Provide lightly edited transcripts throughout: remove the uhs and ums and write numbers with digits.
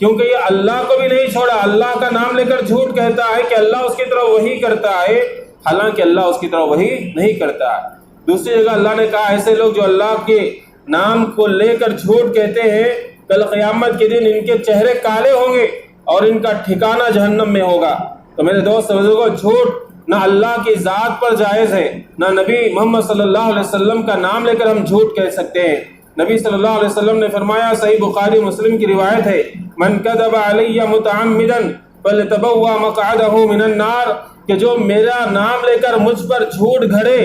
کیونکہ یہ اللہ کو بھی نہیں چھوڑا، اللہ کا نام لے کر جھوٹ کہتا ہے کہ اللہ اس کی طرف وحی کرتا ہے، حالانکہ اللہ اس کی طرف وحی نہیں کرتا ہے۔ دوسری جگہ اللہ نے کہا ایسے لوگ جو اللہ کے نام کو لے کر جھوٹ کہتے ہیں، کل قیامت کے دن ان کے چہرے کالے ہوں گے اور ان کا ٹھکانہ جہنم میں ہوگا۔ تو میرے دوست بزرگوں، جھوٹ نہ اللہ کی ذات پر جائز ہے، نہ نبی محمد صلی اللہ علیہ وسلم کا نام لے کر ہم جھوٹ کہہ سکتے ہیں۔ نبی صلی اللہ علیہ وسلم نے فرمایا، صحیح بخاری مسلم کی روایت ہے، من کذب علی متعمدا فليتبوأ مقعده من النار، کہ جو میرا نام لے کر مجھ پر جھوٹ گھڑے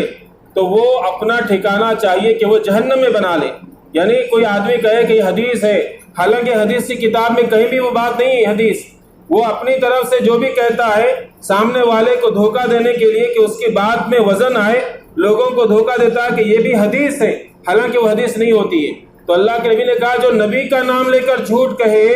تو وہ اپنا ٹھکانہ چاہیے کہ وہ جہنم میں بنا لے۔ یعنی کوئی آدمی کہے کہ یہ حدیث ہے، حالانکہ حدیث کی کتاب میں کہیں بھی وہ بات نہیں ہے حدیث، وہ اپنی طرف سے جو بھی کہتا ہے سامنے والے کو دھوکہ دینے کے لیے کہ اس کی بات میں وزن آئے، لوگوں کو دھوکہ دیتا ہے کہ یہ بھی حدیث ہے، حالانکہ وہ حدیث نہیں ہوتی ہے۔ تو اللہ کے نبی نے کہا جو نبی کا نام لے کر جھوٹ کہے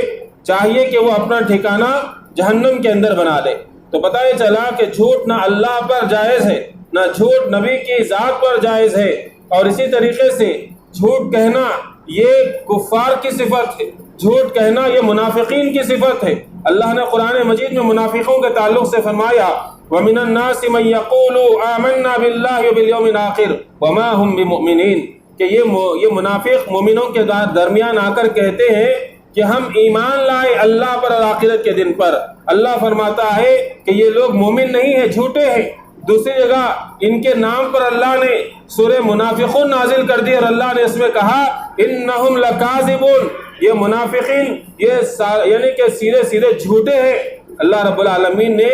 چاہیے کہ وہ اپنا ٹھکانہ جہنم کے اندر بنا لے۔ تو پتہ یہ چلا کہ جھوٹ نہ اللہ پر جائز ہے، نہ جھوٹ نبی کی ذات پر جائز ہے، اور اسی طریقے سے جھوٹ کہنا یہ کفار کی صفت ہے، جھوٹ کہنا یہ منافقین کی صفت ہے۔ اللہ نے قرآن مجید میں منافقوں کے تعلق سے فرمایا، وَمِنَ النَّاسِ مَن يَقُولُ آمَنَّا بِاللَّهِ وَبِالْيَوْمِ الْآخِرِ وَمَا هُمْ بِمُؤْمِنِينَ، کہ یہ منافق مومنوں کے درمیان آ کر کہتے ہیں کہ ہم ایمان لائے اللہ پر اور آخرت کے دن پر۔ اللہ فرماتا ہے کہ یہ لوگ مومن نہیں ہیں، جھوٹے ہیں۔ دوسری جگہ ان کے نام پر اللہ نے سورہ منافقون نازل کر دی اور اللہ نے اس میں کہا انہم لکاذبون، یہ منافقین یعنی کہ سیدھے سیدھے جھوٹے ہیں۔ اللہ رب العالمین نے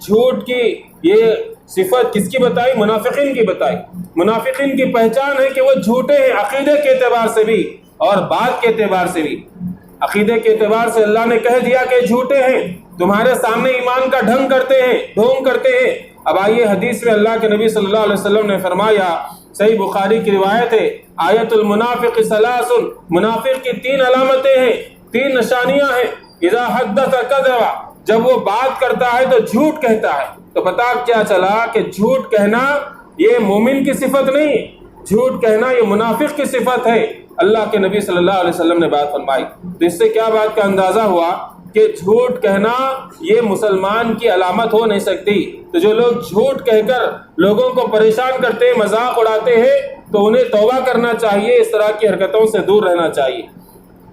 جھوٹ کی یہ صفت کس کی بتائی؟ منافقین کی بتائی۔ منافقین کی پہچان ہے کہ وہ جھوٹے ہیں، عقیدے کے اعتبار سے بھی اور بات کے اعتبار سے بھی۔ عقیدے کے اعتبار سے اللہ نے کہہ دیا کہ جھوٹے ہیں، تمہارے سامنے ایمان کا ڈھنگ کرتے ہیں، ڈھونگ کرتے ہیں۔ اب آئیے حدیث میں اللہ کے نبی صلی اللہ علیہ وسلم نے فرمایا، صحیح بخاری کی روایت ہے، آیت المنافق ثلاث، منافق کی 3 علامتیں ہیں، 3 نشانیاں ہیں۔ اذا حدث کذب، جب وہ بات کرتا ہے تو جھوٹ کہتا ہے۔ تو پتہ کیا چلا کہ جھوٹ کہنا یہ مومن کی صفت نہیں، جھوٹ کہنا یہ منافق کی صفت ہے۔ اللہ کے نبی صلی اللہ علیہ وسلم نے بات فرمائی، تو اس سے کیا بات کا اندازہ ہوا کہ جھوٹ کہنا یہ مسلمان کی علامت ہو نہیں سکتی۔ تو جو لوگ جھوٹ کہہ کر لوگوں کو پریشان کرتے ہیں، مذاق اڑاتے ہیں، تو انہیں توبہ کرنا چاہیے، اس طرح کی حرکتوں سے دور رہنا چاہیے۔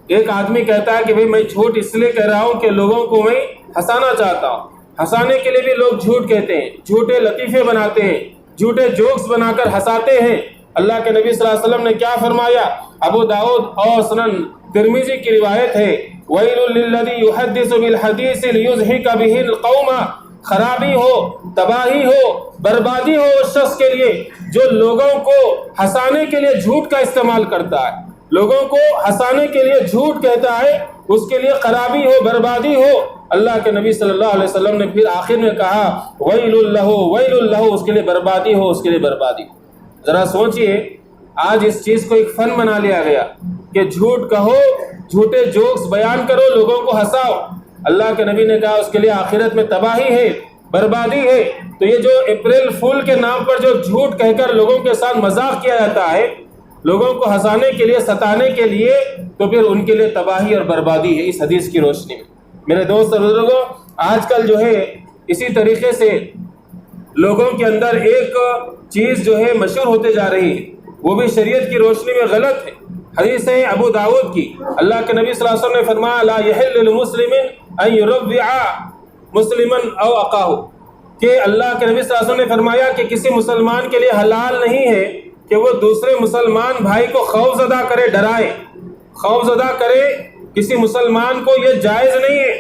ایک آدمی کہتا ہے کہ بھئی میں جھوٹ اس لیے کہہ رہا ہوں کہ لوگوں کو میں ہنسانا چاہتا ہوں۔ ہنسانے کے لیے بھی لوگ جھوٹ کہتے ہیں، جھوٹے لطیفے بناتے ہیں، جھوٹے جوکس بنا کر ہنساتے ہیں۔ اللہ کے نبی صلی اللہ علیہ وسلم نے کیا فرمایا؟ ابو داؤد اور سنن ترمذی کی روایت ہے، وَيْلٌ لِّلَّذِي يُحَدِّثُ بِالْحَدِيثِ لِيُضْحِكَ بِهِ الْقَوْمَ، خرابی ہو، تباہی ہو، بربادی ہو اس شخص کے لیے جو لوگوں کو ہنسانے کے لیے جھوٹ کا استعمال کرتا ہے، لوگوں کو ہنسانے کے لیے جھوٹ کہتا ہے، اس کے لیے خرابی ہو، بربادی ہو۔ اللہ کے نبی صلی اللہ علیہ وسلم نے پھر آخر میں کہا وَيْلٌ لَهُ وَيْلٌ لَهُ، اس کے لیے بربادی ہو، اس کے لیے بربادی۔ ذرا سوچئے، آج اس چیز کو ایک فن بنا لیا گیا کہ جھوٹ کہو، جھوٹے جوکس بیان کرو، لوگوں کو ہنساؤ۔ اللہ کے نبی نے کہا اس کے لیے آخرت میں تباہی ہے، بربادی ہے۔ تو یہ جو اپریل فول کے نام پر جو جھوٹ کہہ کر لوگوں کے ساتھ مذاق کیا جاتا ہے، لوگوں کو ہنسانے کے لیے، ستانے کے لیے، تو پھر ان کے لیے تباہی اور بربادی ہے اس حدیث کی روشنی میں۔ میرے دوست اور بزرگوں، آج کل جو ہے اسی طریقے سے لوگوں کے اندر ایک چیز جو ہے مشہور ہوتے جا رہی ہے، وہ بھی شریعت کی روشنی میں غلط ہے۔ حدیث ہے ابو داؤد کی، اللہ کے نبی صلی اللہ علیہ وسلم نے فرمایا لا یحل للمسلم ان یربع مسلما او اخاه، کہ اللہ کے نبی صلی اللہ علیہ وسلم نے فرمایا کہ کسی مسلمان کے لیے حلال نہیں ہے کہ وہ دوسرے مسلمان بھائی کو خوف زدہ کرے، ڈرائے، خوف زدہ کرے کسی مسلمان کو، یہ جائز نہیں ہے۔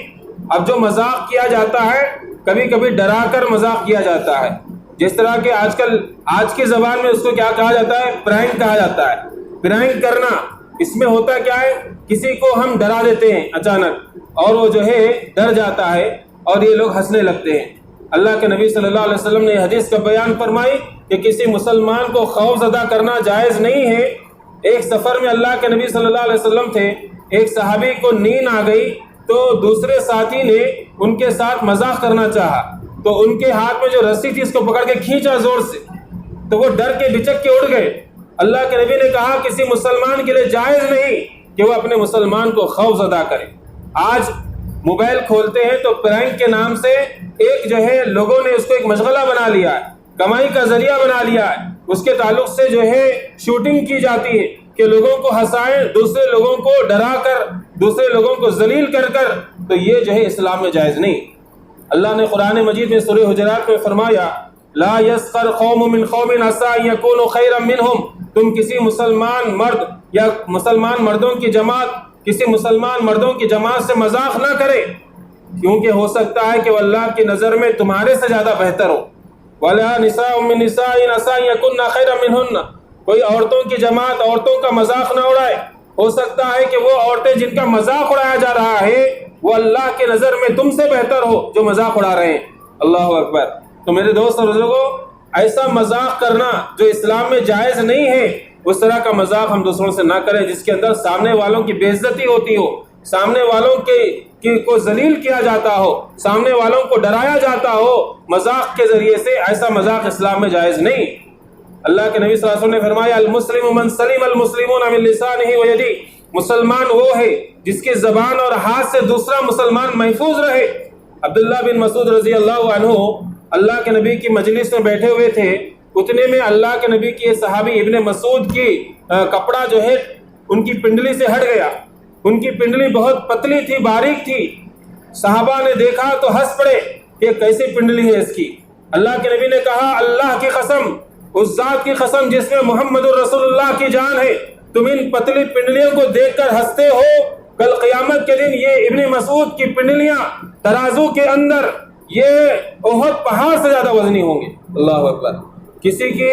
اب جو مذاق کیا جاتا ہے، کبھی کبھی ڈرا کر مذاق کیا جاتا ہے، جس طرح کہ آج کی زبان میں اس کو کیا کہا جاتا ہے؟ پرینک کہا جاتا ہے۔ پرینک کرنا، اس میں ہوتا کیا ہے؟ کسی کو ہم ڈرا دیتے ہیں اچانک اور وہ جو ہے ڈر جاتا ہے اور یہ لوگ ہنسنے لگتے ہیں۔ اللہ کے نبی صلی اللہ علیہ وسلم نے حدیث کا بیان فرمائی کہ کسی مسلمان کو خوف زدہ کرنا جائز نہیں ہے۔ ایک سفر میں اللہ کے نبی صلی اللہ علیہ وسلم تھے، ایک صحابی کو نیند آ گئی تو دوسرے ساتھی نے ان کے ساتھ مذاق کرنا چاہا، تو ان کے ہاتھ میں جو رسی تھی اس کو پکڑ کے کھینچا زور سے، تو وہ ڈر کے بچک کے اڑ گئے۔ اللہ کے نبی نے کہا کسی مسلمان کے لیے جائز نہیں کہ وہ اپنے مسلمان کو خوف زدہ کرے۔ آج موبائل کھولتے ہیں تو پرینک کے نام سے ایک جو ہے لوگوں نے اس کو ایک مشغلہ بنا لیا ہے، کمائی کا ذریعہ بنا لیا ہے۔ اس کے تعلق سے جو ہے شوٹنگ کی جاتی ہے کہ لوگوں کو ہنسائیں، دوسرے لوگوں کو ڈرا کر، دوسرے لوگوں کو ذلیل کر کر، تو یہ جو ہے اسلام میں جائز نہیں۔ اللہ نے قرآن مجید میں سورہ حجرات میں فرمایا لا یسخر قوم من قوم عسى ان يكونوا خيرا منهم، تم کسی مسلمان مرد یا مسلمان مردوں کی جماعت، کسی مسلمان مردوں کی جماعت سے مذاق نہ کرے، کیونکہ ہو سکتا ہے کہ وہ اللہ کی نظر میں تمہارے سے زیادہ بہتر ہو۔ وَلَا نِسَاءٌ مِّن نِّسَاءٍ عَسَىٰ أَن يَكُنَّ خَيْرًا مِّنْهُنَّ، کوئی عورتوں کی جماعت عورتوں کا مذاق نہ اڑائے، ہو سکتا ہے کہ وہ عورتیں جن کا مذاق اڑایا جا رہا ہے وہ اللہ کی نظر میں تم سے بہتر ہو جو مذاق اڑا رہے ہیں۔ اللہ اکبر۔ تو میرے دوست اور بزرگوں، ایسا مذاق کرنا جو اسلام میں جائز نہیں ہے، اس طرح کا مذاق ہم دوسروں سے نہ کریں جس کے اندر سامنے والوں کی بے عزتی ہوتی ہو، سامنے والوں کو ذلیل کیا جاتا ہو، سامنے والوں کو ڈرایا جاتا ہو مذاق کے ذریعے سے۔ ایسا مذاق اسلام میں جائز نہیں۔ اللہ کے نبی صلی اللہ علیہ وسلم نے فرمایا المسلم من سلم المسلمون من لسانه ویدہ، مسلمان وہ ہے جس کی زبان اور ہاتھ سے دوسرا مسلمان محفوظ رہے۔ عبداللہ بن مسعود رضی اللہ عنہ اللہ کے نبی کی مجلس میں بیٹھے ہوئے تھے، اتنے میں اللہ کے نبی کی صحابی ابن مسعود کی کپڑا جو ہے ان کی پنڈلی سے ہٹ گیا۔ ان کی پنڈلی بہت پتلی تھی، باریک تھی۔ صحابہ نے دیکھا تو ہنس پڑے کہ کیسی پنڈلی ہے اس کی۔ اللہ کے نبی نے کہا اللہ کی قسم، اس ذات کی قسم جس میں محمد الرسول اللہ کی جان ہے، تم ان پتلی پنڈلیوں کو دیکھ کر ہنستے ہو، کل قیامت کے دن یہ ابن مسعود کی پنڈلیاں ترازو کے اندر یہ احد پہاڑ سے زیادہ وزنی ہوں گے۔ اللہ اکبر۔ کسی کے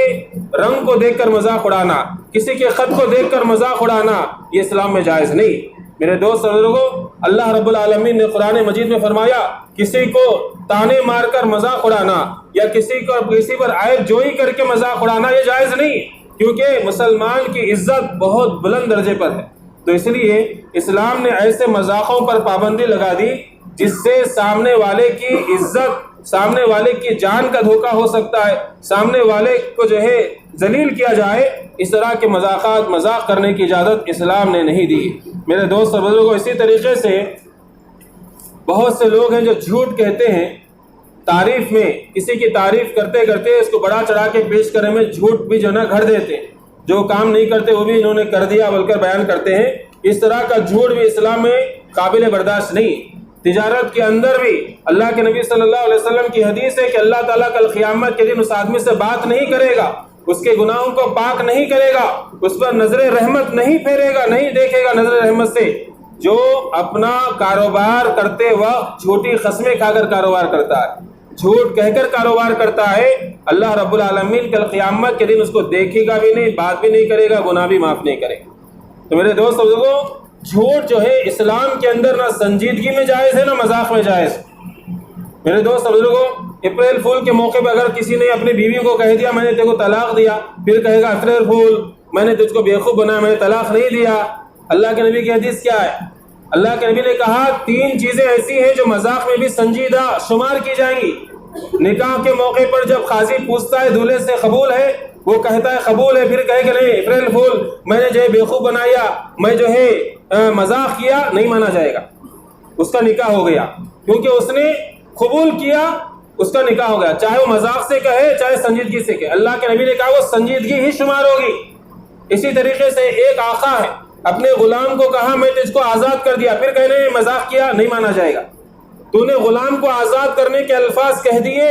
رنگ کو دیکھ کر مذاق اڑانا، کسی کے خط کو دیکھ کر مذاق اڑانا، یہ اسلام میں جائز نہیں۔ میرے دوست اور بزرگوں، اللہ رب العالمین نے قرآن مجید میں فرمایا کسی کو تانے مار کر مذاق اڑانا یا کسی پر عیب جوئی کر کے مذاق اڑانا یہ جائز نہیں، کیونکہ مسلمان کی عزت بہت بلند درجے پر ہے۔ تو اس لیے اسلام نے ایسے مذاقوں پر پابندی لگا دی جس سے سامنے والے کی عزت، سامنے والے کی جان کا دھوکہ ہو سکتا ہے، سامنے والے کو جو ہے ذلیل کیا جائے۔ اس طرح کے مذاق کرنے کی اجازت اسلام نے نہیں دی۔ میرے دوست اور بزرگوں، اسی طریقے سے بہت سے لوگ ہیں جو جھوٹ کہتے ہیں تعریف میں، کسی کی تعریف کرتے کرتے اس کو بڑا چڑھا کے پیش کرنے میں جھوٹ بھی جو نا گھڑ دیتے ہیں، جو کام نہیں کرتے وہ بھی انہوں نے کر دیا بول کر بیان کرتے ہیں۔ اس طرح کا جھوٹ بھی اسلام میں قابل برداشت نہیں۔ تجارت کے اندر بھی اللہ کے نبی صلی اللہ علیہ وسلم کی حدیث ہے کہ اللہ تعالیٰ کل قیامت کے دن اس آدمی سے بات نہیں کرے گا، اس کے گناہوں کو پاک نہیں کرے گا، اس پر نظر رحمت نہیں پھیرے گا، نہیں دیکھے گا نظر رحمت سے، جو اپنا کاروبار کرتے وقت جھوٹی قسمیں کھا کر کاروبار کرتا ہے، جھوٹ کہہ کر کاروبار کرتا ہے۔ اللہ رب العالمین کل قیامت کے دن اس کو دیکھے گا بھی نہیں، بات بھی نہیں کرے گا، گناہ بھی معاف نہیں کرے گا۔ تو میرے دوست بزرگوں، جھوٹ جو ہے اسلام کے اندر نہ سنجیدگی میں جائز ہے نہ مذاق میں جائز۔ میرے دوست بزرگوں، اپریل فول کے موقع پہ اگر کسی نے اپنی بیوی کو کہہ دیا میں نے تیرے کو طلاق دیا، پھر کہے گا اپریل فول میں نے تجھ کو بیوقوف بنایا، میں نے طلاق نہیں دیا۔ اللہ کے نبی کی حدیث کیا ہے؟ اللہ کے نبی نے کہا 3 چیزیں ایسی ہیں جو مذاق میں بھی سنجیدہ شمار کی جائیں گی۔ نکاح کے موقع پر جب قاضی پوچھتا ہے دولہے سے قبول ہے، وہ کہتا ہے قبول ہے، پھر کہے کہ نہیں اپریل فول میں نے جو ہے بیوقوف بنایا، میں جو ہے مذاق کیا، نہیں مانا جائے گا، اس کا نکاح ہو گیا، کیونکہ اس نے قبول کیا، اس کا نکاح ہو گیا، چاہے وہ مذاق سے کہے چاہے سنجیدگی سے کہے۔ اللہ کے نبی نے کہا وہ سنجیدگی ہی شمار ہوگی۔ اسی طریقے سے ایک آقا ہے، اپنے غلام کو کہا میں تجھ کو آزاد کر دیا، پھر کہنے مذاق کیا، نہیں مانا جائے گا۔ تو نے غلام کو آزاد کرنے کے الفاظ کہہ دیے،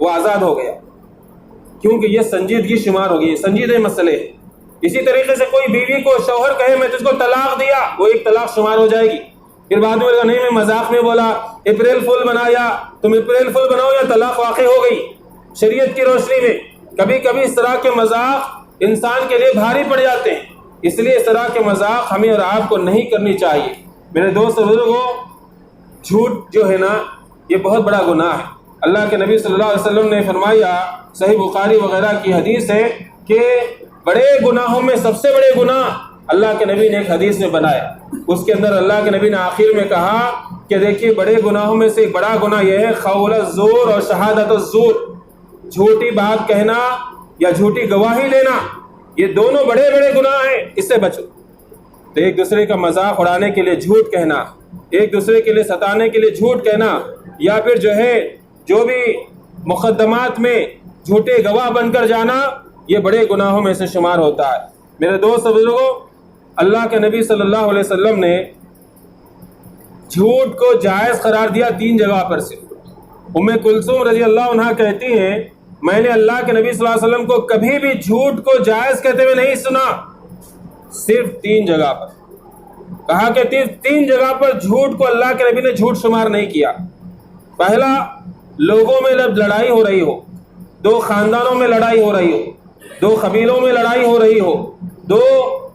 وہ آزاد ہو گیا، کیونکہ یہ سنجیدگی شمار ہوگی، یہ سنجیدہ مسئلے۔ اسی طریقے سے کوئی بیوی کو شوہر کہے میں تجھ کو طلاق دیا، وہ ایک طلاق شمار ہو جائے گی۔ پھر بعد میں نہیں میں مذاق میں بولا، اپریل فول بنایا، تم اپریل فول بناؤ یا طلاق واقع ہو گئی۔ شریعت کی روشنی میں کبھی کبھی اس طرح کے مذاق انسان کے لیے بھاری پڑ جاتے ہیں، اس لیے اس طرح کے مذاق ہمیں اور آپ کو نہیں کرنی چاہیے۔ میرے دوست اور بزرگوں، جھوٹ جو ہے نا یہ بہت بڑا گناہ ہے۔ اللہ کے نبی صلی اللہ علیہ وسلم نے فرمایا، صحیح بخاری وغیرہ کی حدیث ہے کہ بڑے گناہوں میں سب سے بڑے گناہ اللہ کے نبی نے ایک حدیث میں بنایا، اس کے اندر اللہ کے نبی نے آخر میں کہا کہ دیکھیے بڑے گناہوں میں سے ایک بڑا گناہ یہ ہے قول الزور اور شہادت الزور، جھوٹی بات کہنا یا جھوٹی گواہی دینا، یہ دونوں بڑے بڑے گناہ ہیں، اس سے بچو۔ تو ایک دوسرے کا مذاق اڑانے کے لیے جھوٹ کہنا، ایک دوسرے کے لیے ستانے کے لیے جھوٹ کہنا، یا پھر جو بھی مقدمات میں جھوٹے گواہ بن کر جانا، یہ بڑے گناہوں میں سے شمار ہوتا ہے۔ میرے دوست بزرگوں، اللہ کے نبی صلی اللہ علیہ وسلم نے جھوٹ کو جائز قرار دیا 3 جگہ پر سے۔ ام کلثوم رضی اللہ عنہ کہتی ہیں میں نے اللہ کے نبی صلی اللہ علیہ وسلم کو کبھی بھی جھوٹ کو جائز کہتے ہوئے نہیں سنا، صرف 3 جگہ پر کہا کہ 3 جگہ پر جھوٹ کو اللہ کے نبی نے جھوٹ شمار نہیں کیا۔ پہلا، لوگوں میں لڑائی ہو رہی ہو، 2 خاندانوں میں لڑائی ہو رہی ہو، 2 قبیلوں میں لڑائی ہو رہی ہو، 2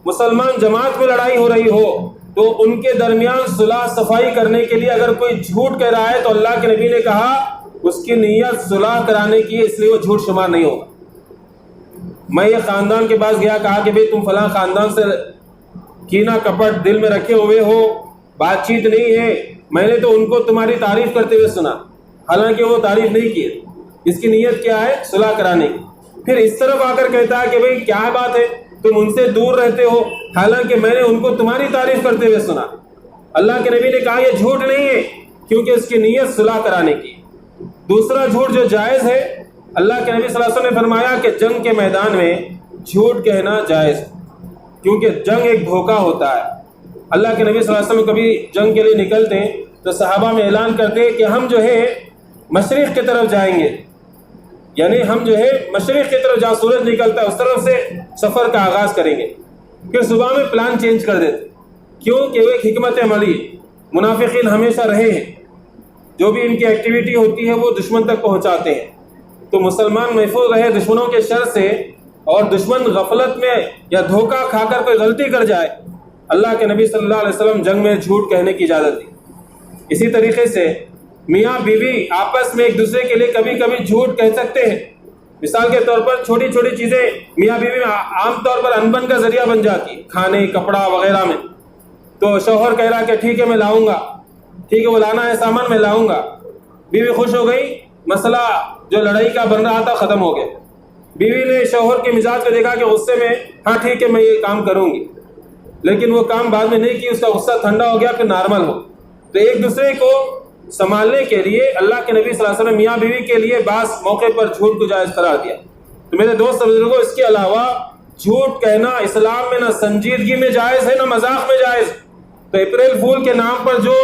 مسلمان جماعت میں لڑائی ہو رہی ہو، تو ان کے درمیان صلح صفائی کرنے کے لیے اگر کوئی جھوٹ کہہ رہا ہے تو اللہ کے نبی نے کہا اس کی نیت صلح کرانے کی ہے، اس لیے وہ جھوٹ شمار نہیں ہوگا۔ میں یہ خاندان کے پاس گیا، کہا کہ بھئی تم فلاں خاندان سے کینہ کپٹ دل میں رکھے ہوئے ہو، بات چیت نہیں ہے، میں نے تو ان کو تمہاری تعریف کرتے ہوئے سنا، حالانکہ وہ تعریف نہیں کی، اس کی نیت کیا ہے؟ صلح کرانے کی۔ پھر اس طرف آ کر کہتا ہے کہ بھئی کیا بات ہے، تم ان سے دور رہتے ہو، حالانکہ میں نے ان کو تمہاری تعریف کرتے ہوئے سنا۔ اللہ کے نبی نے کہا یہ جھوٹ نہیں ہے، کیونکہ اس کی نیت صلح کرانے کی۔ دوسرا جھوٹ جو جائز ہے، اللہ کے نبی صلی اللہ علیہ وسلم نے فرمایا کہ جنگ کے میدان میں جھوٹ کہنا جائز ہے، کیونکہ جنگ ایک دھوکہ ہوتا ہے۔ اللہ کے نبی صلی اللہ علیہ وسلم کبھی جنگ کے لیے نکلتے ہیں تو صحابہ میں اعلان کرتے کہ ہم مشرق کی طرف جائیں گے، یعنی ہم مشرق کی طرف جہاں سورج نکلتا ہے اس طرف سے سفر کا آغاز کریں گے۔ پھر صبح میں پلان چینج کر دیتے، کیوں کہ وہ ایک حکمت عملی ہے۔ منافقین ہمیشہ رہے ہیں، جو بھی ان کی ایکٹیویٹی ہوتی ہے وہ دشمن تک پہنچاتے ہیں، تو مسلمان محفوظ رہے دشمنوں کے شر سے، اور دشمن غفلت میں یا دھوکہ کھا کر کوئی غلطی کر جائے، اللہ کے نبی صلی اللہ علیہ وسلم جنگ میں جھوٹ کہنے کی اجازت دی۔ اسی طریقے سے میاں بیوی آپس میں ایک دوسرے کے لیے کبھی کبھی جھوٹ کہہ سکتے ہیں۔ مثال کے طور پر چھوٹی چھوٹی چیزیں میاں بیوی میں عام طور پر انبن کا ذریعہ بن جاتی، کھانے کپڑا وغیرہ میں، تو شوہر کہہ رہا کہ ٹھیک ہے میں لاؤں گا، ٹھیک ہے وہ لانا ہے سامان میں لاؤں گا، بیوی خوش ہو گئی، مسئلہ جو لڑائی کا بن رہا تھا ختم ہو گیا۔ بیوی نے شوہر کے مزاج کو دیکھا کہ غصے میں ہاں ٹھیک ہے میں یہ کام کروں گی، لیکن وہ کام بعد میں نہیں کی، اس کا غصہ ٹھنڈا ہو گیا، پھر نارمل ہو۔ تو ایک دوسرے کو سنبھالنے کے لیے اللہ کے نبی صلی اللہ علیہ وسلم میاں بیوی کے لیے بعض موقع پر جھوٹ کو جائز قرار دیا۔ تو میرے دوست بزرگوں، اس کے علاوہ جھوٹ کہنا اسلام میں نہ سنجیدگی میں جائز ہے نہ مذاق میں جائز۔ تو اپریل فول کے نام پر جو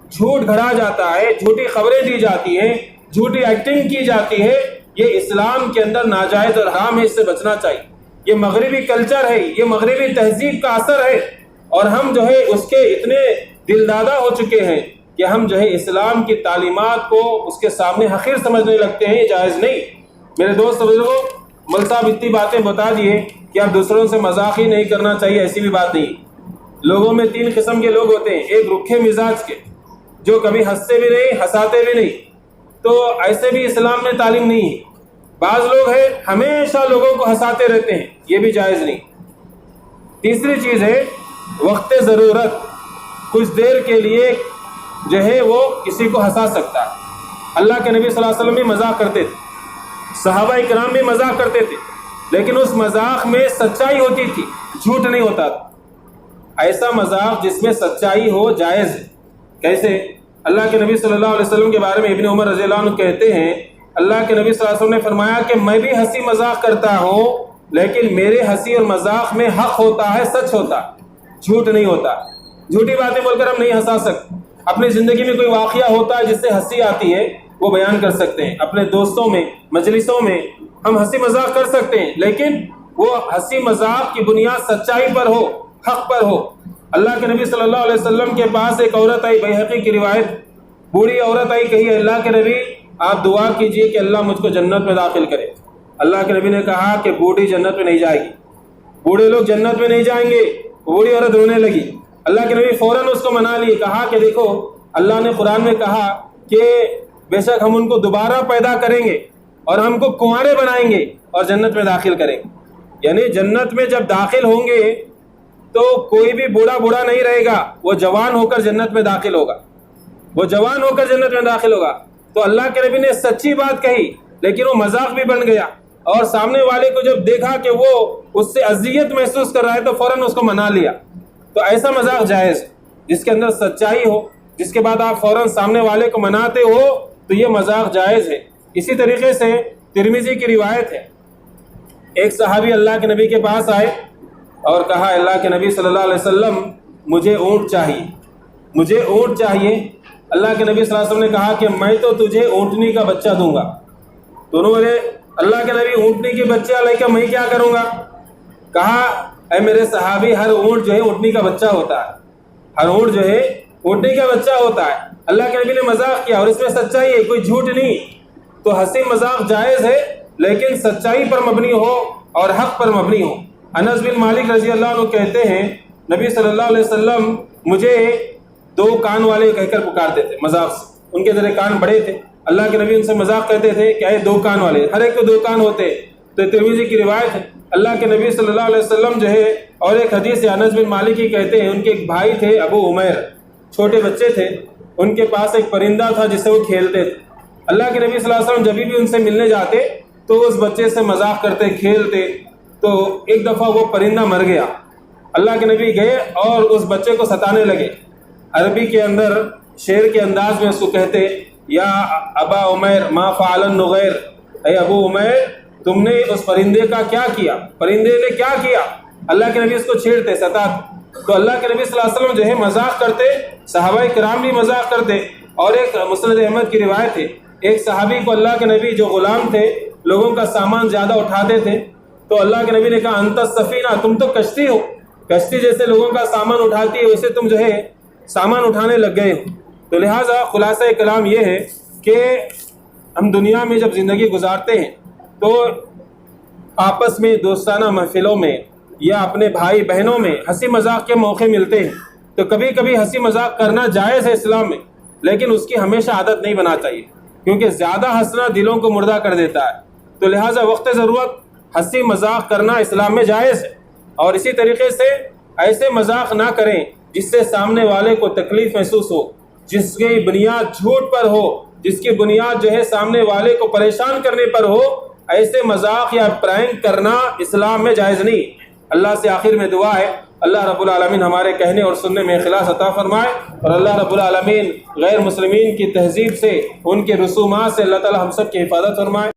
جھوٹ گھڑا جاتا ہے، جھوٹی خبریں دی جاتی ہیں، جھوٹی ایکٹنگ کی جاتی ہے، یہ اسلام کے اندر ناجائز اور حرام ہے، اس سے بچنا چاہیے۔ یہ مغربی کلچر ہے، یہ مغربی تہذیب کا اثر ہے، اور ہم اس کے اتنے دلدادہ ہو چکے ہیں کہ ہم اسلام کی تعلیمات کو اس کے سامنے حقیر سمجھنے لگتے ہیں، یہ جائز نہیں۔ میرے دوست بزرگوں، مل صاحب اتنی باتیں بتا دیے کہ اب دوسروں سے مذاق ہی نہیں کرنا چاہیے، ایسی بھی بات نہیں۔ لوگوں میں 3 قسم کے لوگ ہوتے ہیں، ایک رکھے مزاج کے جو کبھی ہنستے بھی نہیں ہنساتے بھی نہیں، تو ایسے بھی اسلام میں تعلیم نہیں ہے۔ بعض لوگ ہیں ہمیشہ لوگوں کو ہنساتے رہتے ہیں، یہ بھی جائز نہیں۔ تیسری چیز ہے وقت ضرورت، کچھ دیر کے لیے وہ کسی کو ہنسا سکتا ہے۔ اللہ کے نبی صلی اللہ علیہ وسلم بھی مذاق کرتے تھے، صحابہ کرام بھی مذاق کرتے تھے، لیکن اس مذاق میں سچائی ہوتی تھی، جھوٹ نہیں ہوتا تھا۔ ایسا مذاق جس میں سچائی ہو جائز ہے۔ کیسے؟ اللہ کے نبی صلی اللہ علیہ وسلم کے بارے میں ابن عمر رضی اللہ عنہ کہتے ہیں اللہ کے نبی صلی اللہ علیہ وسلم نے فرمایا کہ میں بھی ہنسی مذاق کرتا ہوں، لیکن میرے ہنسی اور مذاق میں حق ہوتا ہے، سچ ہوتا ہے، جھوٹ نہیں ہوتا۔ جھوٹی باتیں بول کر ہم نہیں ہنسا سکتے۔ اپنی زندگی میں کوئی واقعہ ہوتا ہے جس سے ہنسی آتی ہے، وہ بیان کر سکتے ہیں، اپنے دوستوں میں مجلسوں میں ہم ہنسی مذاق کر سکتے ہیں، لیکن وہ ہنسی مذاق کی بنیاد سچائی پر ہو، حق پر ہو۔ اللہ کے نبی صلی اللہ علیہ وسلم کے پاس ایک عورت آئی، بیہقی کی روایت، بوڑھی عورت آئی، کہی اللہ کے نبی آپ دعا کیجئے کہ اللہ مجھ کو جنت میں داخل کرے۔ اللہ کے نبی نے کہا کہ بوڑھی جنت میں نہیں جائے گی، بوڑھے لوگ جنت میں نہیں جائیں گے۔ بوڑھی عورت رونے لگی، اللہ کے نبی فوراً اس کو منا لیے، کہا کہ دیکھو اللہ نے قرآن میں کہا کہ بے شک ہم ان کو دوبارہ پیدا کریں گے اور ہم کو کنوارے بنائیں گے اور جنت میں داخل کریں گے، یعنی جنت میں جب داخل ہوں گے تو کوئی بھی بوڑھا نہیں رہے گا، وہ جوان ہو کر جنت میں داخل ہوگا، وہ جوان ہو کر جنت میں داخل ہوگا۔ تو اللہ کے نبی نے سچی بات کہی، لیکن وہ مذاق بھی بن گیا، اور سامنے والے کو جب دیکھا کہ وہ اس سے اذیت محسوس کر رہا ہے تو فوراً اس کو منا لیا۔ تو ایسا مذاق جائز ہے جس کے اندر سچائی ہو، جس کے بعد آپ فوراً سامنے والے کو مناتے ہو، تو یہ مذاق جائز ہے۔ اسی طریقے سے ترمذی کی روایت ہے، ایک صحابی اللہ کے نبی کے پاس آئے اور کہا اللہ کے نبی صلی اللہ علیہ وسلم مجھے اونٹ چاہیے، مجھے اونٹ چاہیے۔ اللہ کے نبی صلی اللہ علیہ وسلم نے کہا کہ میں تو تجھے اونٹنی کا بچہ دوں گا۔ تو انہوں نے اللہ کے نبی اونٹنی کے بچہ لے کے میں کیا کروں گا؟ کہا اے میرے صحابی، ہر اونٹ جو ہے اونٹنی کا بچہ ہوتا ہے، ہر اونٹ جو ہے اونٹنی کا بچہ ہوتا ہے۔ اللہ کے نبی نے مذاق کیا اور اس میں سچائی ہے، کوئی جھوٹ نہیں۔ تو ہنسی مذاق جائز ہے لیکن سچائی پر مبنی ہو اور حق پر مبنی ہو۔ انس بن مالک رضی اللہ عنہ کہتے ہیں نبی صلی اللہ علیہ وسلم مجھے 2 کان والے کہہ کر پکارتے تھے مذاق سے، ان کے ذرا کان بڑے تھے، اللہ کے نبی ان سے مذاق کہتے تھے کہ اے 2 کان والے، ہر ایک کو 2 کان ہوتے۔ تو ترمذی کی روایت ہے، اللہ کے نبی صلی اللہ علیہ وسلم جو ہے، اور ایک حدیث ہے انس بن مالک ہی کہتے ہیں ان کے ایک بھائی تھے ابو عمیر، چھوٹے بچے تھے، ان کے پاس ایک پرندہ تھا جس سے وہ کھیلتے تھے۔ اللہ کے نبی صلی اللہ علیہ وسلم جب بھی ان سے ملنے جاتے تو اس بچے سے مذاق کرتے، کھیلتے۔ تو ایک دفعہ وہ پرندہ مر گیا، اللہ کے نبی گئے اور اس بچے کو ستانے لگے۔ عربی کے اندر شعر کے انداز میں اس کو کہتے یا ابا عمیر ما فعل النغیر، اے ابو عمیر تم نے اس پرندے کا کیا کیا، پرندے نے کیا کیا؟ اللہ کے نبی اس کو چھیڑتے، ستاتے۔ تو اللہ کے نبی صلی اللہ علیہ وسلم جو ہے مذاق کرتے، صحابہ کرام بھی مذاق کرتے۔ اور ایک مسند احمد کی روایت ہے، ایک صحابی کو اللہ کے نبی جو غلام تھے، لوگوں کا سامان زیادہ اٹھاتے تھے، تو اللہ کے نبی نے کہا انت السفینہ، تم تو کشتی ہو، کشتی جیسے لوگوں کا سامان اٹھاتی ہے ویسے تم جو ہے سامان اٹھانے لگ گئے ہو۔ تو لہٰذا خلاصہ کلام یہ ہے کہ ہم دنیا میں جب زندگی گزارتے ہیں تو آپس میں دوستانہ محفلوں میں یا اپنے بھائی بہنوں میں ہنسی مذاق کے موقع ملتے ہیں، تو کبھی کبھی ہنسی مذاق کرنا جائز ہے اسلام میں، لیکن اس کی ہمیشہ عادت نہیں بنا چاہیے، کیونکہ زیادہ ہنسنا دلوں کو مردہ کر دیتا ہے۔ تو لہٰذا وقت ضرورت ہنسی مذاق کرنا اسلام میں جائز ہے، اور اسی طریقے سے ایسے مذاق نہ کریں جس سے سامنے والے کو تکلیف محسوس ہو، جس کی بنیاد جھوٹ پر ہو، جس کی بنیاد جو ہے سامنے والے کو پریشان کرنے پر ہو۔ ایسے مذاق یا پرینک کرنا اسلام میں جائز نہیں۔ اللہ سے آخر میں دعا ہے اللہ رب العالمین ہمارے کہنے اور سننے میں اخلاص عطا فرمائے، اور اللہ رب العالمین غیر مسلمین کی تہذیب سے، ان کے رسومات سے اللہ تعالی ہم سب کی حفاظت فرمائے۔